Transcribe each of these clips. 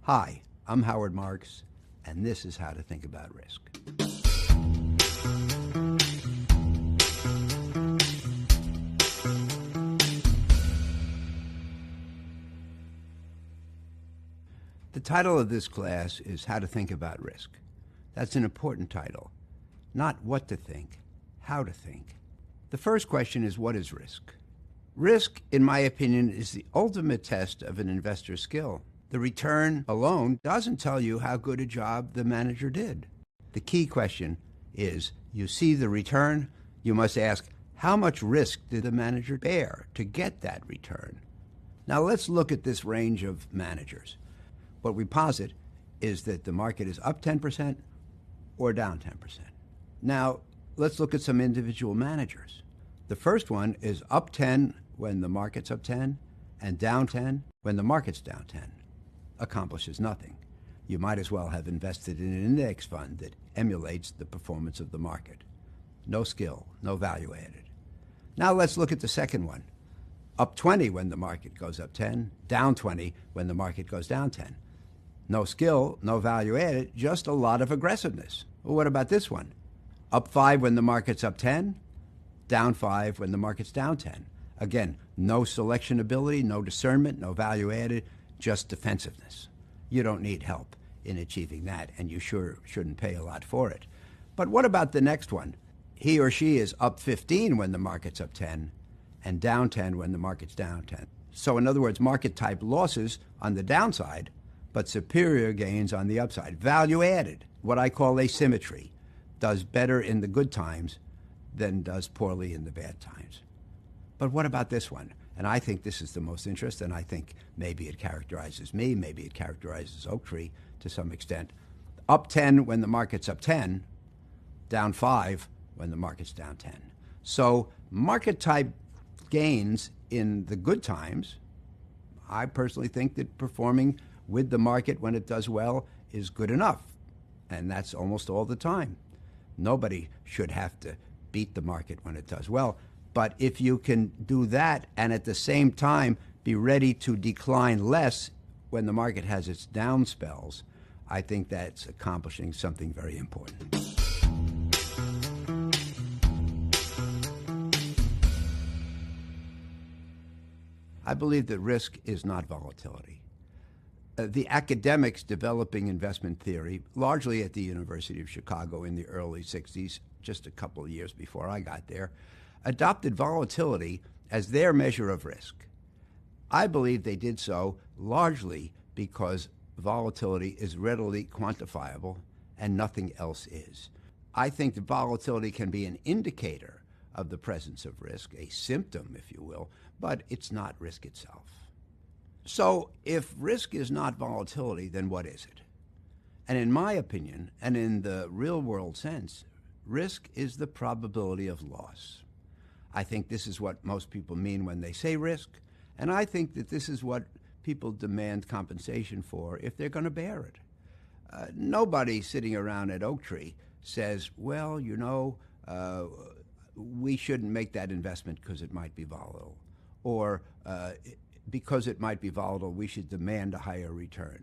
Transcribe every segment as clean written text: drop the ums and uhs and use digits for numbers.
Hi, I'm Howard Marks, and this is How to Think About Risk. The title of this class is How to Think About Risk. That's an important title. Not what to think, how to think. The first question is, what is risk? Risk, in my opinion, is the ultimate test of an investor's skill. The return alone doesn't tell you how good a job the manager did. The key question is, you see the return, you must ask, how much risk did the manager bear to get that return? Now let's look at this range of managers. What we posit is that the market is up 10% or down 10%. Now let's look at some individual managers. The first one is up 10 when the market's up 10 and down 10 when the market's down 10. Accomplishes nothing. You might as well have invested in an index fund that emulates the performance of the market. No skill, no value added. Now let's look at the second one. Up 20 when the market goes up 10, down 20 when the market goes down 10. No skill, no value added, just a lot of aggressiveness. Well, what about this one? Up 5 when the market's up 10, down 5 when the market's down 10. Again, no selection ability, no discernment, no value added, just defensiveness. You don't need help in achieving that, and you sure shouldn't pay a lot for it. But what about the next one? He or she is up 15 when the market's up 10 and down 10 when the market's down 10. So in other words, market type losses on the downside, but superior gains on the upside. Value added, what I call asymmetry, does better in the good times than does poorly in the bad times. But what about this one? And I think this is the most interesting, and I think maybe it characterizes me, maybe it characterizes Oaktree to some extent. Up 10 when the market's up 10, down 5 when the market's down 10. So market type gains in the good times, I personally think that performing with the market when it does well is good enough. And that's almost all the time. Nobody should have to beat the market when it does well. But if you can do that and at the same time be ready to decline less when the market has its down spells, I think that's accomplishing something very important. I believe that risk is not volatility. The academics developing investment theory, largely at the University of Chicago in the early 60s, just a couple of years before I got there, adopted volatility as their measure of risk. I believe they did so largely because volatility is readily quantifiable and nothing else is. I think that volatility can be an indicator of the presence of risk, a symptom, if you will, but it's not risk itself. So if risk is not volatility, then what is it? And in my opinion, and in the real world sense, risk is the probability of loss. I think this is what most people mean when they say risk, and I think that this is what people demand compensation for if they're going to bear it. Nobody sitting around at Oaktree says, well, you know, we shouldn't make that investment because it might be volatile, or because it might be volatile, we should demand a higher return.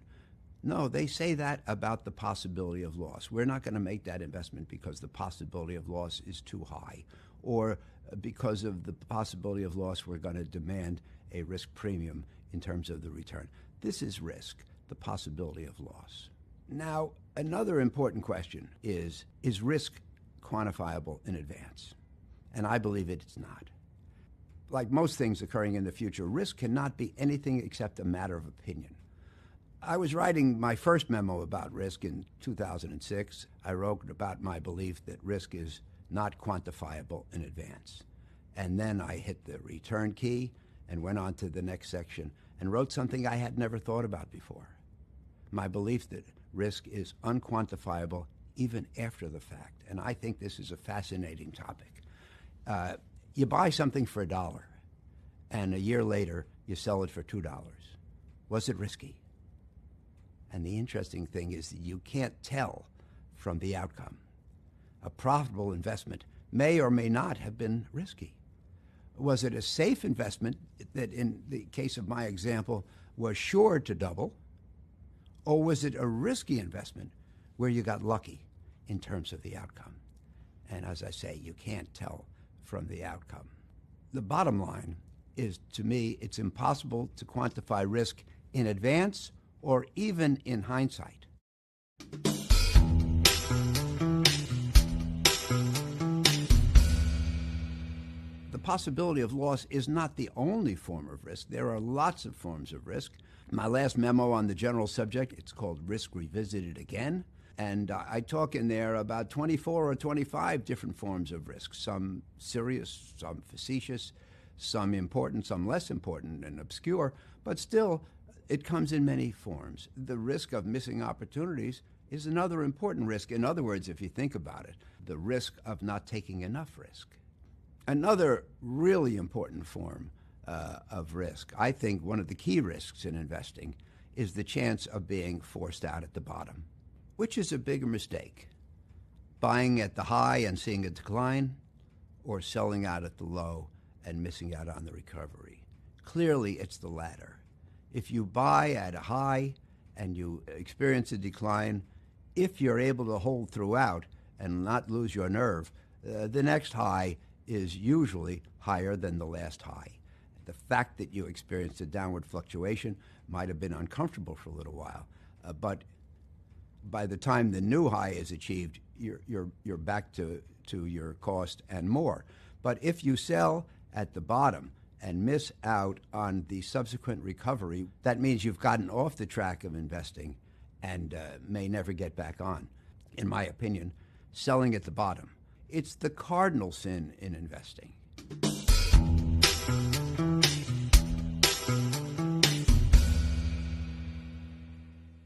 No, they say that about the possibility of loss. We're not going to make that investment because the possibility of loss is too high, or because of the possibility of loss, we're going to demand a risk premium in terms of the return. This is risk, the possibility of loss. Now, another important question is risk quantifiable in advance? And I believe it's not. Like most things occurring in the future, risk cannot be anything except a matter of opinion. I was writing my first memo about risk in 2006. I wrote about my belief that risk is not quantifiable in advance. And then I hit the return key and went on to the next section and wrote something I had never thought about before. My belief that risk is unquantifiable even after the fact. And I think this is a fascinating topic. You buy something for $1, and a year later you sell it for $2. Was it risky? And the interesting thing is that you can't tell from the outcome. A profitable investment may or may not have been risky. Was it a safe investment that, in the case of my example, was sure to double? Or was it a risky investment where you got lucky in terms of the outcome? And as I say, you can't tell from the outcome. The bottom line is, to me, it's impossible to quantify risk in advance or even in hindsight. The possibility of loss is not the only form of risk. There are lots of forms of risk. My last memo on the general subject, it's called Risk Revisited Again. And I talk in there about 24 or 25 different forms of risk, some serious, some facetious, some important, some less important and obscure, but still it comes in many forms. The risk of missing opportunities is another important risk. In other words, if you think about it, the risk of not taking enough risk. Another really important form of risk, I think one of the key risks in investing, is the chance of being forced out at the bottom. Which is a bigger mistake, buying at the high and seeing a decline, or selling out at the low and missing out on the recovery? Clearly, it's the latter. If you buy at a high and you experience a decline, if you're able to hold throughout and not lose your nerve, the next high is usually higher than the last high. The fact that you experienced a downward fluctuation might have been uncomfortable for a little while, but by the time the new high is achieved, you're back to your cost and more. But if you sell at the bottom and miss out on the subsequent recovery, that means you've gotten off the track of investing and may never get back on. In my opinion, selling at the bottom, it's the cardinal sin in investing.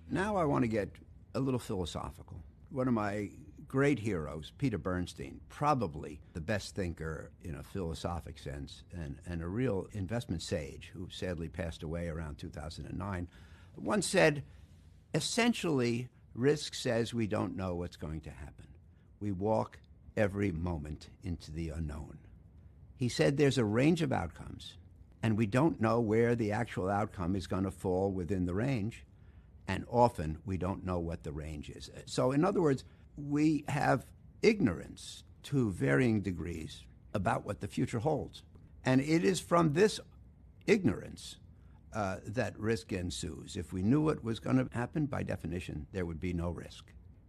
Now I want to get a little philosophical. One of my great heroes, Peter Bernstein, probably the best thinker in a philosophic sense and a real investment sage who sadly passed away around 2009, once said, essentially, risk says we don't know what's going to happen. We walk every moment into the unknown. He said there's a range of outcomes, and we don't know where the actual outcome is going to fall within the range. And often we don't know what the range is. So in other words, we have ignorance to varying degrees about what the future holds. And it is from this ignorance that risk ensues. If we knew what was going to happen, by definition, there would be no risk.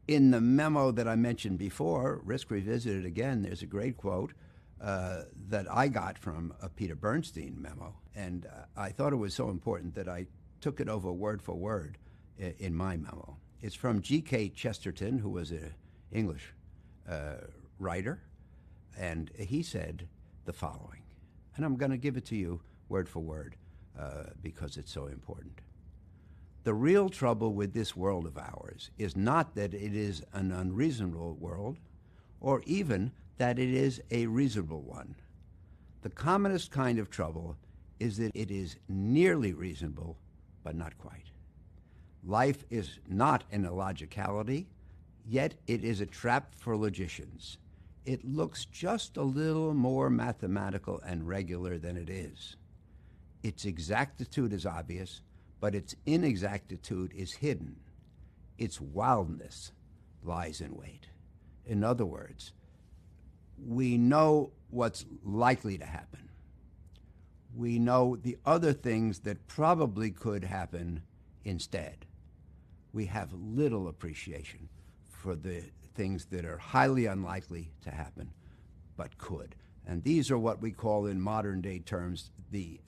In the memo that I mentioned before, Risk Revisited Again, there's a great quote that I got from a Peter Bernstein memo. And I thought it was so important that I took it over word for word in my memo. It's from G.K. Chesterton, who was an English writer, and he said the following, and I'm going to give it to you word for word because it's so important. The real trouble with this world of ours is not that it is an unreasonable world, or even that it is a reasonable one. The commonest kind of trouble is that it is nearly reasonable, but not quite. Life is not an illogicality, yet it is a trap for logicians. It looks just a little more mathematical and regular than it is. Its exactitude is obvious, but its inexactitude is hidden. Its wildness lies in wait. In other words, we know what's likely to happen. We know the other things that probably could happen instead. We have little appreciation for the things that are highly unlikely to happen, but could. And these are what we call in modern day terms the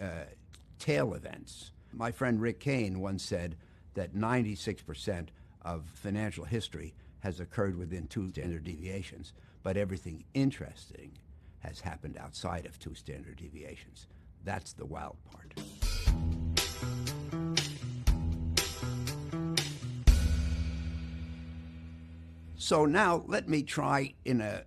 tail events. My friend Rick Kane once said that 96% of financial history has occurred within 2 standard deviations, but everything interesting has happened outside of 2 standard deviations. That's the wild part. So now let me try, in a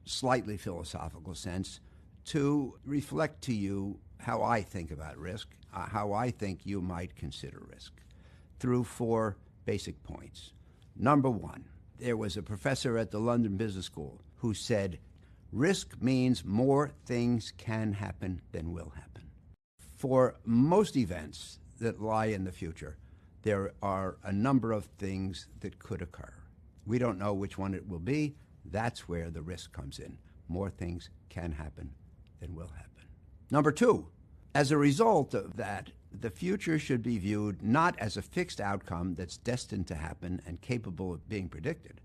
slightly philosophical sense, to reflect to you how I think about risk, how I think you might consider risk, through 4 basic points. Number 1, there was a professor at the London Business School who said, risk means more things can happen than will happen. For most events that lie in the future, there are a number of things that could occur. We don't know which one it will be. That's where the risk comes in. More things can happen than will happen. Number two, as a result of that, the future should be viewed not as a fixed outcome that's destined to happen and capable of being predicted,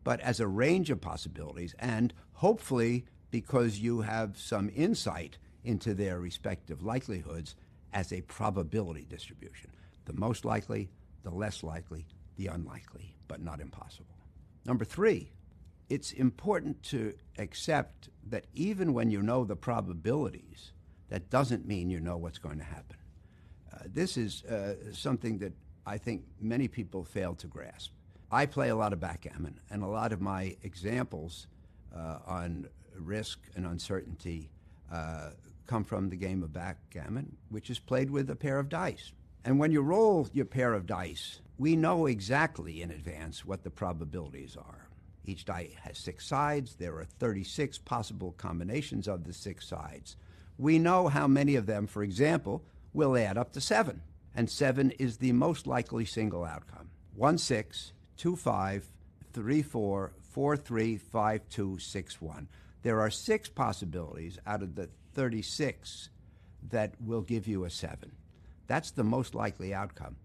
but as a range of possibilities, and hopefully, because you have some insight into their respective likelihoods, as a probability distribution. The most likely, the less likely, the unlikely, but not impossible. Number three, it's important to accept that even when you know the probabilities, that doesn't mean you know what's going to happen. This is something that I think many people fail to grasp. I play a lot of backgammon, and a lot of my examples on risk and uncertainty come from the game of backgammon, which is played with a pair of dice. And when you roll your pair of dice, we know exactly in advance what the probabilities are. Each die has 6 sides. There are 36 possible combinations of the 6 sides. We know how many of them, for example, will add up to 7. And 7 is the most likely single outcome. 1, 6, 2, 5, 3, 4, 4, 3, 5, 2, 6, 1. There are 6 possibilities out of the 36 that will give you a 7. That's the most likely outcome.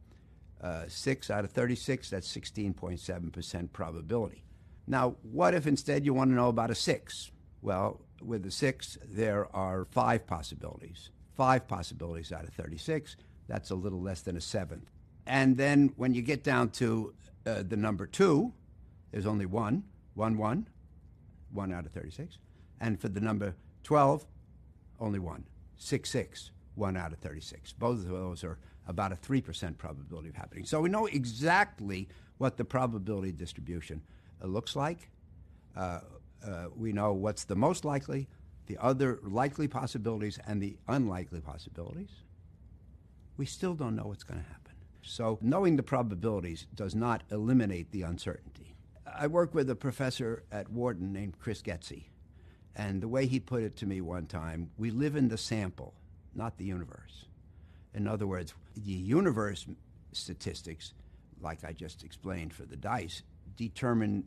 6 out of 36, that's 16.7% probability. Now, what if instead you want to know about a 6? Well, with the 6, there are 5 possibilities. 5 possibilities out of 36, that's a little less than a 7th. And then when you get down to the number 2, there's only 1 out of 36. And for the number 12, only 1. 6, 6, 1 out of 36. Both of those are about a 3% probability of happening. So we know exactly what the probability distribution looks like. We know what's the most likely, the other likely possibilities, and the unlikely possibilities. We still don't know what's going to happen. So knowing the probabilities does not eliminate the uncertainty. I work with a professor at Wharton named Chris Getze, and the way he put it to me one time, we live in the sample, not the universe. In other words, the universe statistics, like I just explained for the dice, determine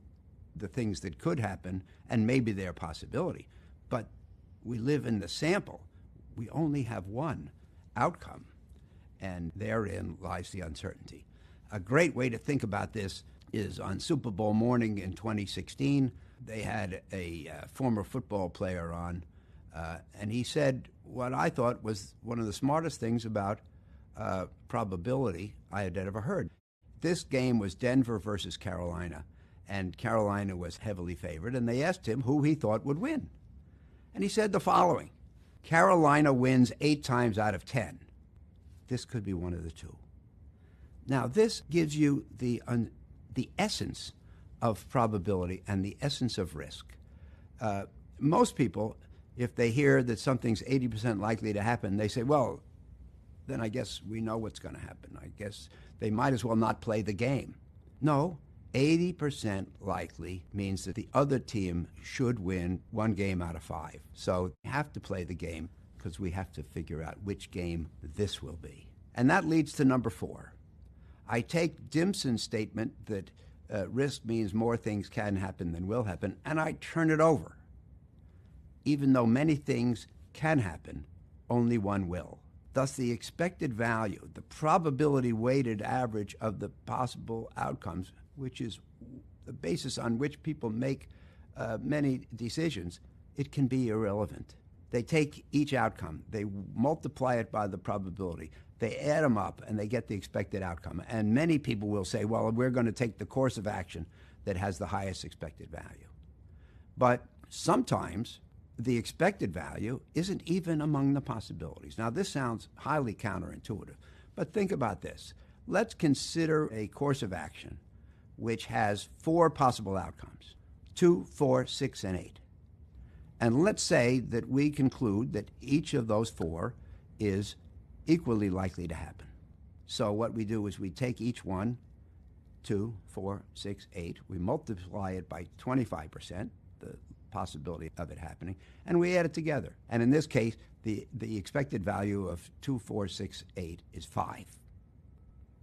the things that could happen, and maybe they're a possibility. But we live in the sample. We only have one outcome, and therein lies the uncertainty. A great way to think about this is on Super Bowl morning in 2016, they had a former football player on, and he said what I thought was one of the smartest things about probability I had ever heard. This game was Denver versus Carolina, and Carolina was heavily favored, and they asked him who he thought would win. And he said the following: Carolina wins 8 times out of 10. This could be one of the two. Now, this gives you the essence of probability and the essence of risk. Most people, if they hear that something's 80% likely to happen, they say, well, then I guess we know what's going to happen. I guess they might as well not play the game. No, 80% likely means that the other team should win 1 game out of 5. So we have to play the game because we have to figure out which game this will be. And that leads to number 4. I take Dimson's statement that risk means more things can happen than will happen, and I turn it over. Even though many things can happen, only one will. Thus, the expected value, the probability-weighted average of the possible outcomes, which is the basis on which people make many decisions, it can be irrelevant. They take each outcome, they multiply it by the probability, they add them up, and they get the expected outcome. And many people will say, well, we're going to take the course of action that has the highest expected value. But sometimes the expected value isn't even among the possibilities. Now, this sounds highly counterintuitive, but think about this. Let's consider a course of action which has 4 possible outcomes: 2, 4, 6, and 8. And let's say that we conclude that each of those 4 is equally likely to happen. So what we do is we take each one, 2, 4, 6, 8, we multiply it by 25%, the possibility of it happening, and we add it together. And in this case, the expected value of 2, 4, 6, 8 is 5.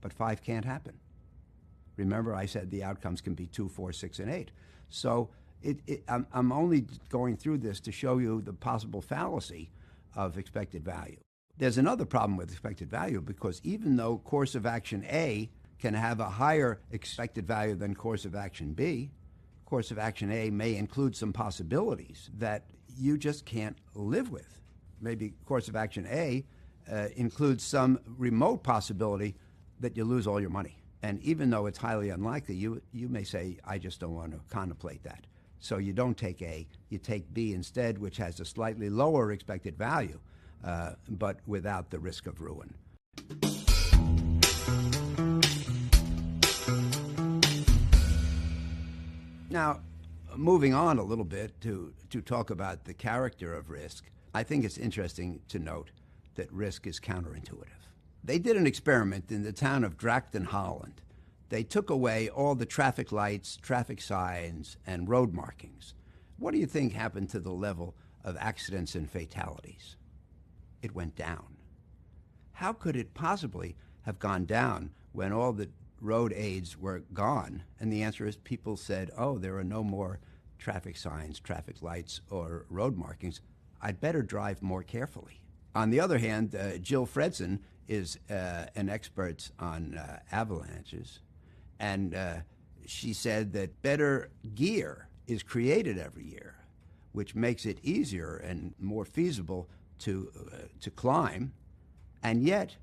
but 5 can't happen. Remember, I said the outcomes can be 2, 4, 6, and 8. So I'm only going through this to show you the possible fallacy of expected value. There's another problem with expected value, because even though course of action A can have a higher expected value than course of action B, course of action A may include some possibilities that you just can't live with. Maybe course of action A includes some remote possibility that you lose all your money. And even though it's highly unlikely, you may say, I just don't want to contemplate that. So you don't take A, you take B instead, which has a slightly lower expected value, but without the risk of ruin. Now, moving on a little bit to talk about the character of risk, I think it's interesting to note that risk is counterintuitive. They did an experiment in the town of Drachten, Holland. They took away all the traffic lights, traffic signs, and road markings. What do you think happened to the level of accidents and fatalities? It went down. How could it possibly have gone down when all the road aids were gone? And the answer is people said, oh, there are no more traffic signs, traffic lights, or road markings. I'd better drive more carefully. On the other hand, Jill Fredson is an expert on avalanches, and she said that better gear is created every year, which makes it easier and more feasible to climb, and yet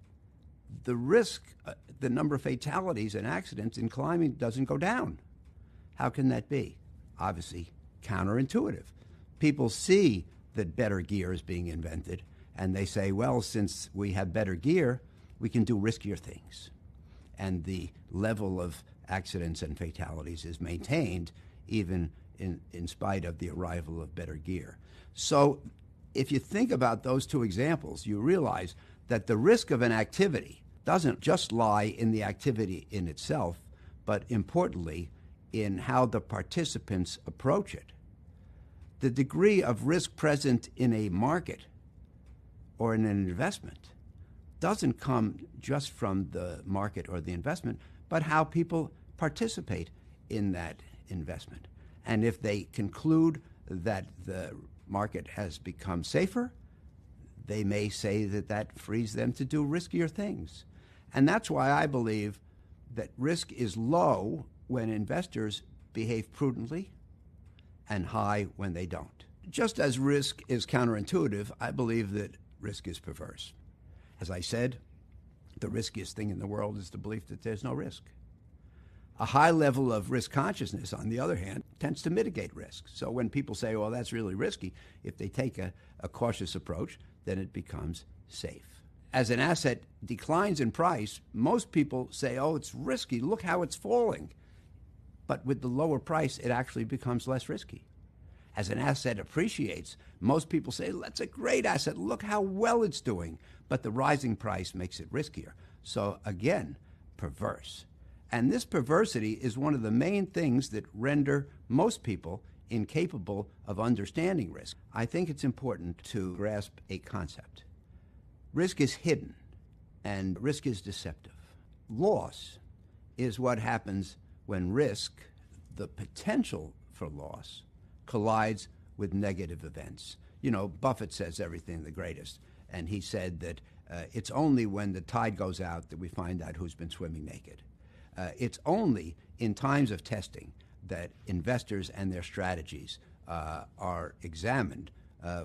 the risk, the number of fatalities and accidents in climbing doesn't go down. How can that be? Obviously, counterintuitive. People see that better gear is being invented, and they say, well, since we have better gear, we can do riskier things. And the level of accidents and fatalities is maintained even in spite of the arrival of better gear. So if you think about those two examples, you realize that the risk of an activity doesn't just lie in the activity in itself, but importantly, in how the participants approach it. The degree of risk present in a market or in an investment doesn't come just from the market or the investment, but how people participate in that investment. And if they conclude that the market has become safer, they may say that that frees them to do riskier things. And that's why I believe that risk is low when investors behave prudently and high when they don't. Just as risk is counterintuitive, I believe that risk is perverse. As I said, the riskiest thing in the world is the belief that there's no risk. A high level of risk consciousness, on the other hand, tends to mitigate risk. So when people say, well, that's really risky, if they take a cautious approach, then it becomes safe. As an asset declines in price, most people say, oh, it's risky, look how it's falling. But with the lower price, it actually becomes less risky. As an asset appreciates, most people say, that's a great asset, look how well it's doing. But the rising price makes it riskier. So again, perverse. And this perversity is one of the main things that render most people incapable of understanding risk. I think it's important to grasp a concept. Risk is hidden, and risk is deceptive. Loss is what happens when risk, the potential for loss, collides with negative events. You know, Buffett says everything the greatest, and he said that it's only when the tide goes out that we find out who's been swimming naked. It's only in times of testing that investors and their strategies are examined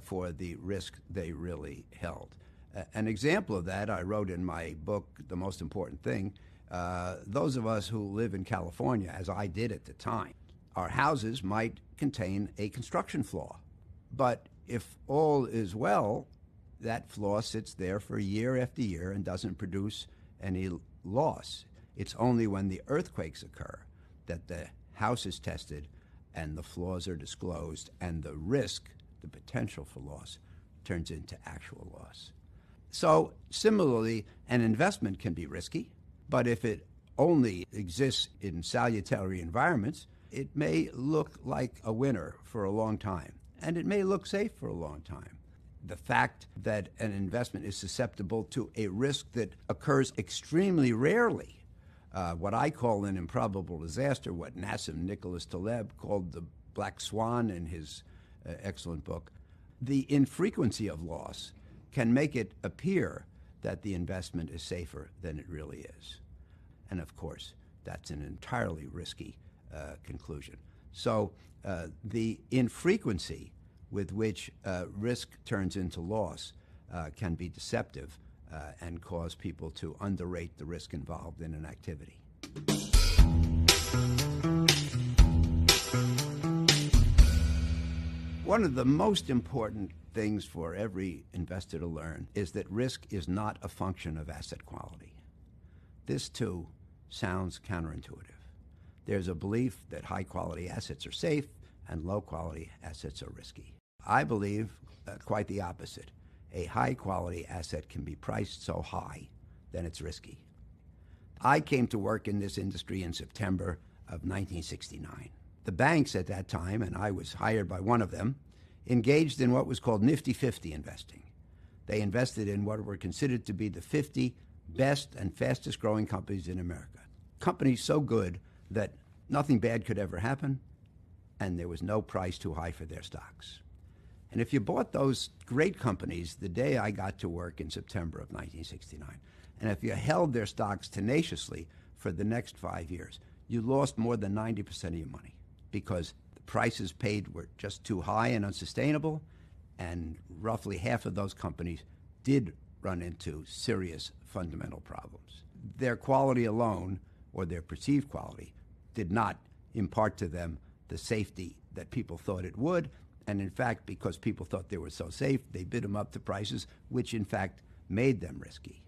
for the risk they really held. An example of that I wrote in my book, The Most Important Thing. Those of us who live in California, as I did at the time, our houses might contain a construction flaw. But if all is well, that flaw sits there for year after year and doesn't produce any loss. It's only when the earthquakes occur that the house is tested and the flaws are disclosed, and the risk, the potential for loss, turns into actual loss. So similarly, an investment can be risky, but if it only exists in salutary environments, it may look like a winner for a long time, and it may look safe for a long time. The fact that an investment is susceptible to a risk that occurs extremely rarely what I call an improbable disaster, what Nassim Nicholas Taleb called the black swan in his excellent book. The infrequency of loss can make it appear that the investment is safer than it really is. And of course, that's an entirely risky conclusion. So the infrequency with which risk turns into loss can be deceptive and cause people to underrate the risk involved in an activity. One of the most important things for every investor to learn is that risk is not a function of asset quality. This, too, sounds counterintuitive. There's a belief that high-quality assets are safe and low-quality assets are risky. I believe quite the opposite. A high-quality asset can be priced so high that it's risky. I came to work in this industry in September of 1969. The banks at that time, and I was hired by one of them, engaged in what was called Nifty 50 investing. They invested in what were considered to be the 50 best and fastest growing companies in America. Companies so good that nothing bad could ever happen, and there was no price too high for their stocks. And if you bought those great companies the day I got to work in September of 1969, and if you held their stocks tenaciously for the next 5 years, you lost more than 90% of your money because the prices paid were just too high and unsustainable, and roughly half of those companies did run into serious fundamental problems. Their quality alone, or their perceived quality, did not impart to them the safety that people thought it would, and in fact, because people thought they were so safe, they bid them up to prices which in fact made them risky.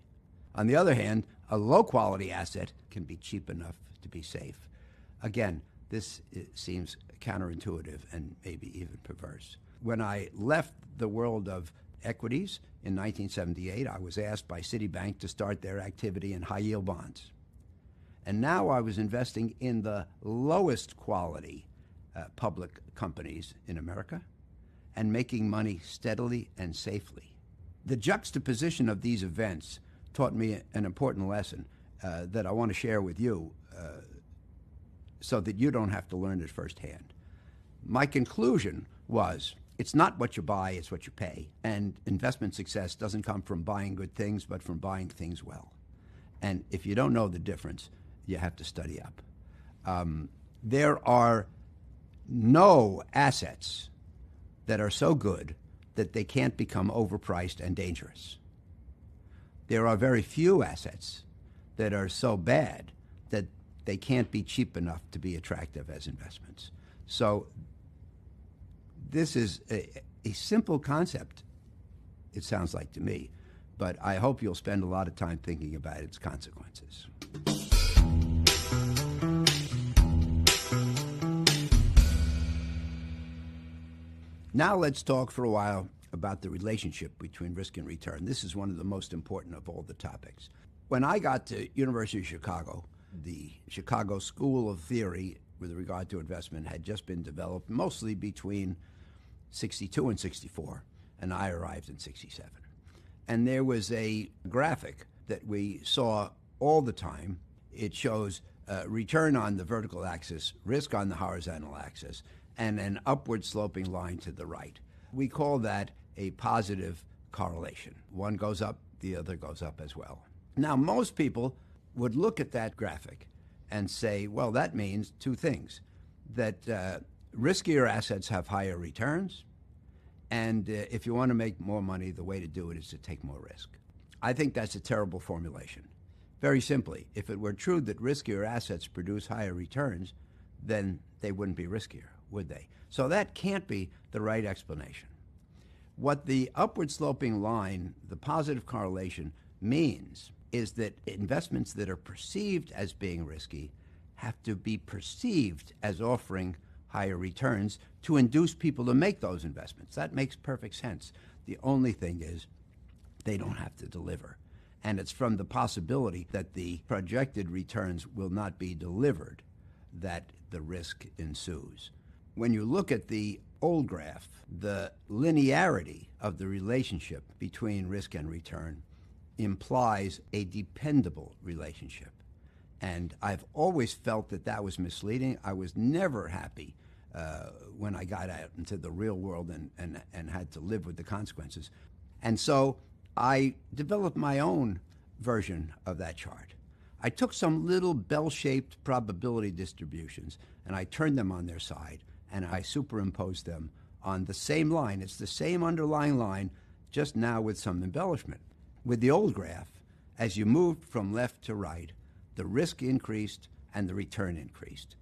On the other hand, a low-quality asset can be cheap enough to be safe. Again, this seems counterintuitive and maybe even perverse. When I left the world of equities in 1978, I was asked by Citibank to start their activity in high-yield bonds. And now I was investing in the lowest quality public companies in America and making money steadily and safely. The juxtaposition of these events taught me an important lesson that I want to share with you so that you don't have to learn it firsthand. My conclusion was, it's not what you buy, it's what you pay. And investment success doesn't come from buying good things, but from buying things well. And if you don't know the difference, you have to study up. There are no assets that are so good that they can't become overpriced and dangerous. There are very few assets that are so bad that they can't be cheap enough to be attractive as investments. So this is a simple concept, it sounds like to me, but I hope you'll spend a lot of time thinking about its consequences. Now let's talk for a while about the relationship between risk and return. This is one of the most important of all the topics. When I got to University of Chicago, the Chicago School of Theory with regard to investment had just been developed mostly between 62 and 64, and I arrived in 67. And there was a graphic that we saw all the time. It shows return on the vertical axis, risk on the horizontal axis, and an upward sloping line to the right. We call that a positive correlation. One goes up, the other goes up as well. Now, most people would look at that graphic and say, well, that means two things, that riskier assets have higher returns, and if you want to make more money, the way to do it is to take more risk. I think that's a terrible formulation. Very simply, if it were true that riskier assets produce higher returns, then they wouldn't be riskier, would they? So that can't be the right explanation. What the upward sloping line, the positive correlation, means is that investments that are perceived as being risky have to be perceived as offering higher returns to induce people to make those investments. That makes perfect sense. The only thing is they don't have to deliver. And it's from the possibility that the projected returns will not be delivered that the risk ensues. When you look at the old graph, the linearity of the relationship between risk and return implies a dependable relationship. And I've always felt that that was misleading. I was never happy when I got out into the real world and had to live with the consequences. And so I developed my own version of that chart. I took some little bell-shaped probability distributions and I turned them on their side and I superimposed them on the same line. It's the same underlying line, just now with some embellishment. With the old graph, as you moved from left to right, the risk increased and the return increased.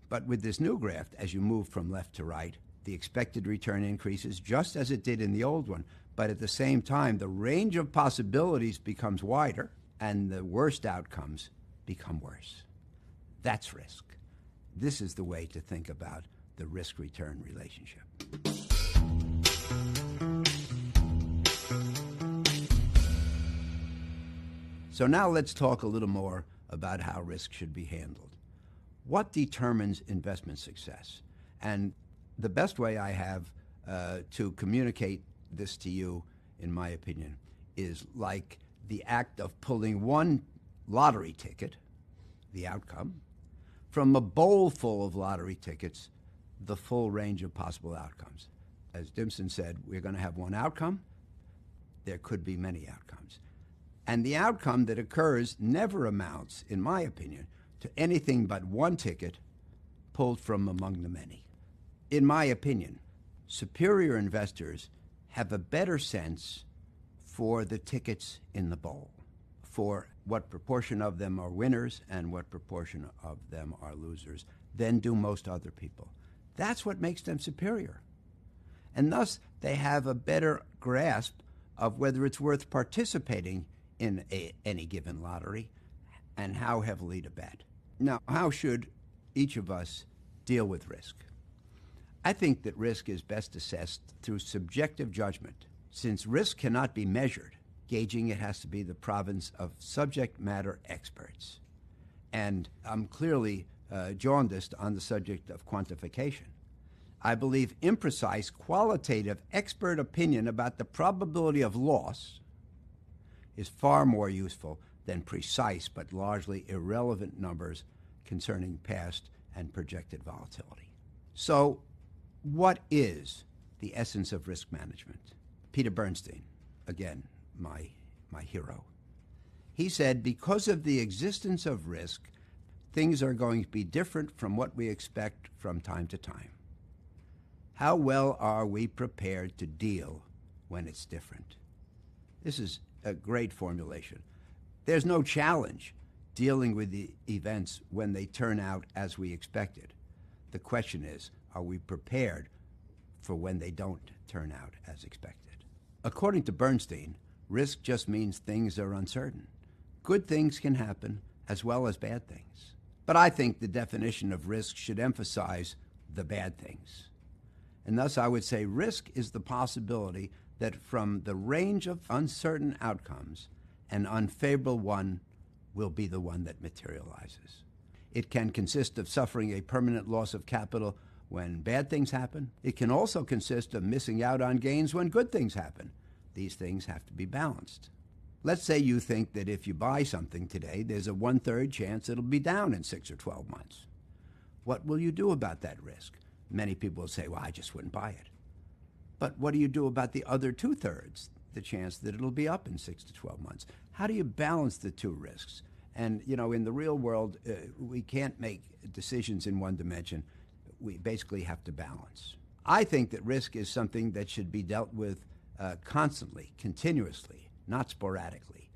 But with this new graph, as you move from left to right, the expected return increases just as it did in the old one. But at the same time, the range of possibilities becomes wider and the worst outcomes become worse. That's risk. This is the way to think about the risk-return relationship. So now let's talk a little more about how risk should be handled. What determines investment success? And the best way I have to communicate this to you, in my opinion, is like the act of pulling one lottery ticket, the outcome, from a bowl full of lottery tickets, the full range of possible outcomes. As Dimson said, we're going to have one outcome. There could be many outcomes. And the outcome that occurs never amounts, in my opinion, to anything but one ticket pulled from among the many. In my opinion, superior investors have a better sense for the tickets in the bowl, for what proportion of them are winners and what proportion of them are losers, than do most other people. That's what makes them superior. And thus, they have a better grasp of whether it's worth participating in any given lottery and how heavily to bet. Now, how should each of us deal with risk? I think that risk is best assessed through subjective judgment. Since risk cannot be measured, gauging it has to be the province of subject matter experts. And I'm clearly jaundiced on the subject of quantification. I believe imprecise, qualitative, expert opinion about the probability of loss is far more useful than precise but largely irrelevant numbers concerning past and projected volatility. So, what is the essence of risk management? Peter Bernstein, again, my hero. He said, because of the existence of risk, things are going to be different from what we expect from time to time. How well are we prepared to deal when it's different? This is a great formulation. There's no challenge dealing with the events when they turn out as we expected. The question is, are we prepared for when they don't turn out as expected? According to Bernstein, risk just means things are uncertain. Good things can happen as well as bad things. But I think the definition of risk should emphasize the bad things. And thus I would say risk is the possibility that from the range of uncertain outcomes, an unfavorable one will be the one that materializes. It can consist of suffering a permanent loss of capital when bad things happen. It can also consist of missing out on gains when good things happen. These things have to be balanced. Let's say you think that if you buy something today, there's a 1/3 chance it'll be down in 6 or 12 months. What will you do about that risk? Many people will say, well, I just wouldn't buy it. But what do you do about the other 2/3, the chance that it'll be up in 6 to 12 months? How do you balance the two risks? And, you know, in the real world, we can't make decisions in one dimension. We basically have to balance. I think that risk is something that should be dealt with constantly, continuously, not sporadically.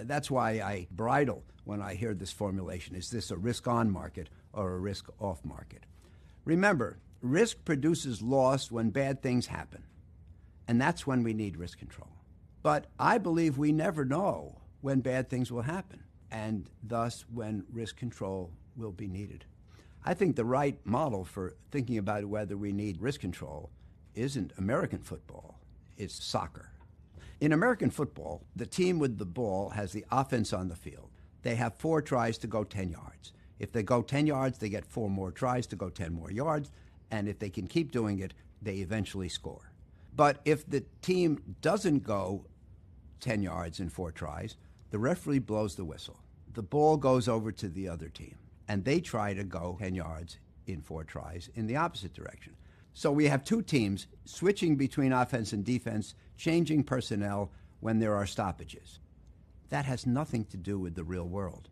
That's why I bridle when I hear this formulation. Is this a risk-on market or a risk-off market? Remember, risk produces loss when bad things happen, and that's when we need risk control. But I believe we never know when bad things will happen, and thus when risk control will be needed. I think the right model for thinking about whether we need risk control isn't American football, it's soccer. In American football, the team with the ball has the offense on the field. They have 4 tries to go 10 yards. If they go 10 yards, they get 4 more tries to go 10 more yards, and if they can keep doing it, they eventually score. But if the team doesn't go 10 yards in 4 tries, the referee blows the whistle. the ball goes over to the other team, and they try to go 10 yards in 4 tries in the opposite direction. So we have 2 teams switching between offense and defense, changing personnel when there are stoppages. That has nothing to do with the real world.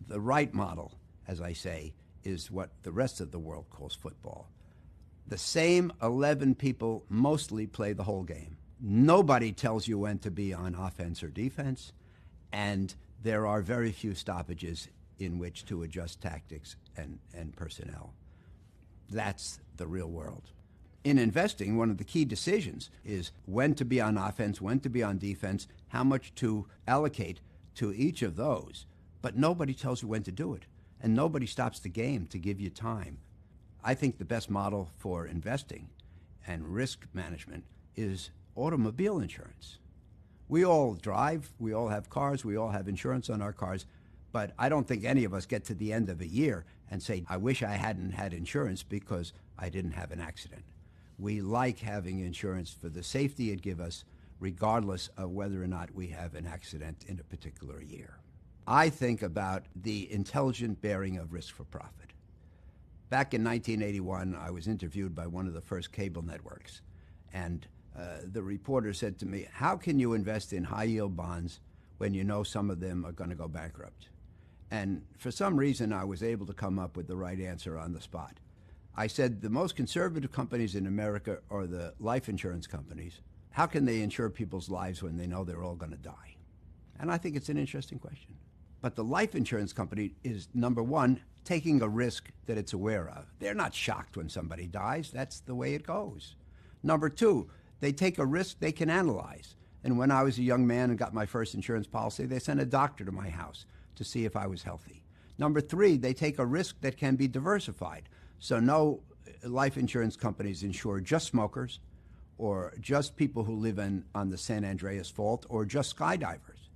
The right model, as I say, is what the rest of the world calls football. The same 11 people mostly play the whole game. Nobody tells you when to be on offense or defense, and there are very few stoppages in which to adjust tactics and personnel. That's the real world. In investing, one of the key decisions is when to be on offense, when to be on defense, how much to allocate to each of those. But nobody tells you when to do it, and nobody stops the game to give you time. I think the best model for investing and risk management is automobile insurance. We all drive, we all have cars, we all have insurance on our cars, but I don't think any of us get to the end of a year and say, I wish I hadn't had insurance because I didn't have an accident. We like having insurance for the safety it gives us, regardless of whether or not we have an accident in a particular year. I think about the intelligent bearing of risk for profit. Back in 1981, I was interviewed by one of the first cable networks, and the reporter said to me, how can you invest in high-yield bonds when you know some of them are going to go bankrupt? And for some reason, I was able to come up with the right answer on the spot. I said, the most conservative companies in America are the life insurance companies. How can they insure people's lives when they know they're all going to die? And I think it's an interesting question. But the life insurance company is, number one, taking a risk that it's aware of. They're not shocked when somebody dies. That's the way it goes. Number two, they take a risk they can analyze. And when I was a young man and got my first insurance policy, they sent a doctor to my house to see if I was healthy. Number three, they take a risk that can be diversified. So no life insurance companies insure just smokers or just people who live on the San Andreas Fault or just skydivers,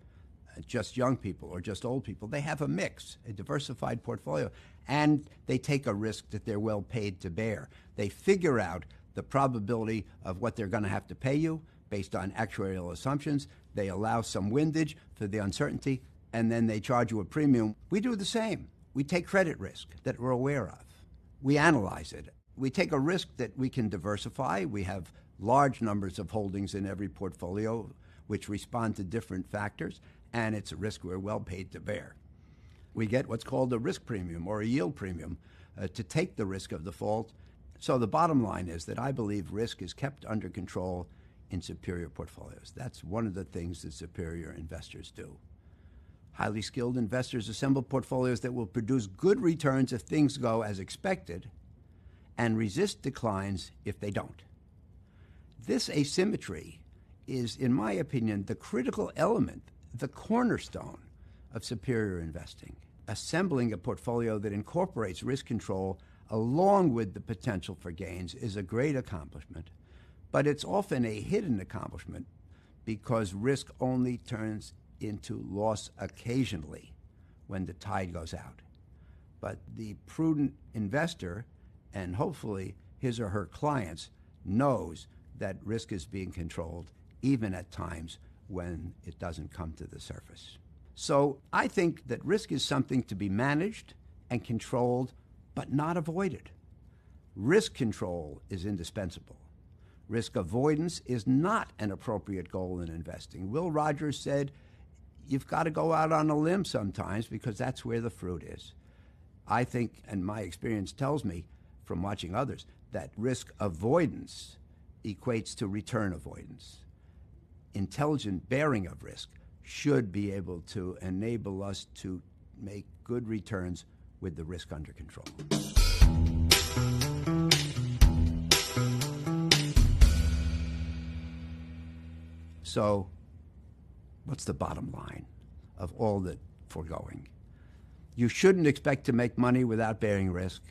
just young people or just old people. They have a mix, a diversified portfolio, and they take a risk that they're well paid to bear. They figure out the probability of what they're going to have to pay you based on actuarial assumptions. They allow some windage for the uncertainty, and then they charge you a premium. We do the same. We take credit risk that we're aware of. We analyze it. We take a risk that we can diversify. We have large numbers of holdings in every portfolio which respond to different factors, and it's a risk we're well paid to bear. We get what's called a risk premium or a yield premium to take the risk of default. So the bottom line is that I believe risk is kept under control in superior portfolios. That's one of the things that superior investors do. Highly skilled investors assemble portfolios that will produce good returns if things go as expected and resist declines if they don't. This asymmetry is, in my opinion, the critical element, the cornerstone of superior investing. Assembling a portfolio that incorporates risk control along with the potential for gains is a great accomplishment, but it's often a hidden accomplishment because risk only turns into loss occasionally when the tide goes out. But the prudent investor, and hopefully his or her clients, knows that risk is being controlled even at times when it doesn't come to the surface. So I think that risk is something to be managed and controlled, but not avoided. Risk control is indispensable. Risk avoidance is not an appropriate goal in investing. Will Rogers said, you've got to go out on a limb sometimes because that's where the fruit is. I think, and my experience tells me from watching others, that risk avoidance equates to return avoidance. Intelligent bearing of risk should be able to enable us to make good returns with the risk under control. So, what's the bottom line of all that foregoing? You shouldn't expect to make money without bearing risk.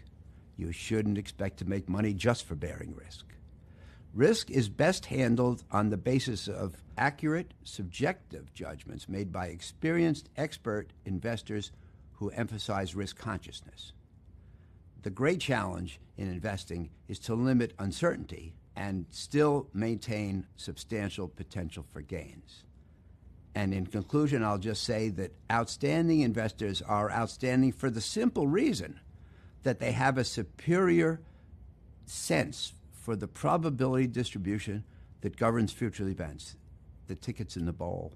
You shouldn't expect to make money just for bearing risk. Risk is best handled on the basis of accurate, subjective judgments made by experienced, expert investors who emphasize risk consciousness. The great challenge in investing is to limit uncertainty and still maintain substantial potential for gains. And in conclusion, I'll just say that outstanding investors are outstanding for the simple reason that they have a superior sense for the probability distribution that governs future events, the tickets in the bowl,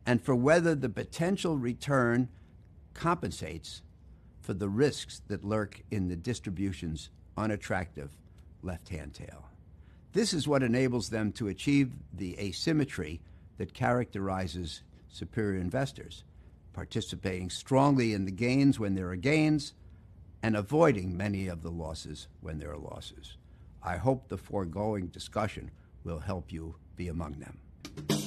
and for whether the potential return compensates for the risks that lurk in the distribution's unattractive left-hand tail. This is what enables them to achieve the asymmetry that characterizes superior investors, participating strongly in the gains when there are gains and avoiding many of the losses when there are losses. I hope the foregoing discussion will help you be among them.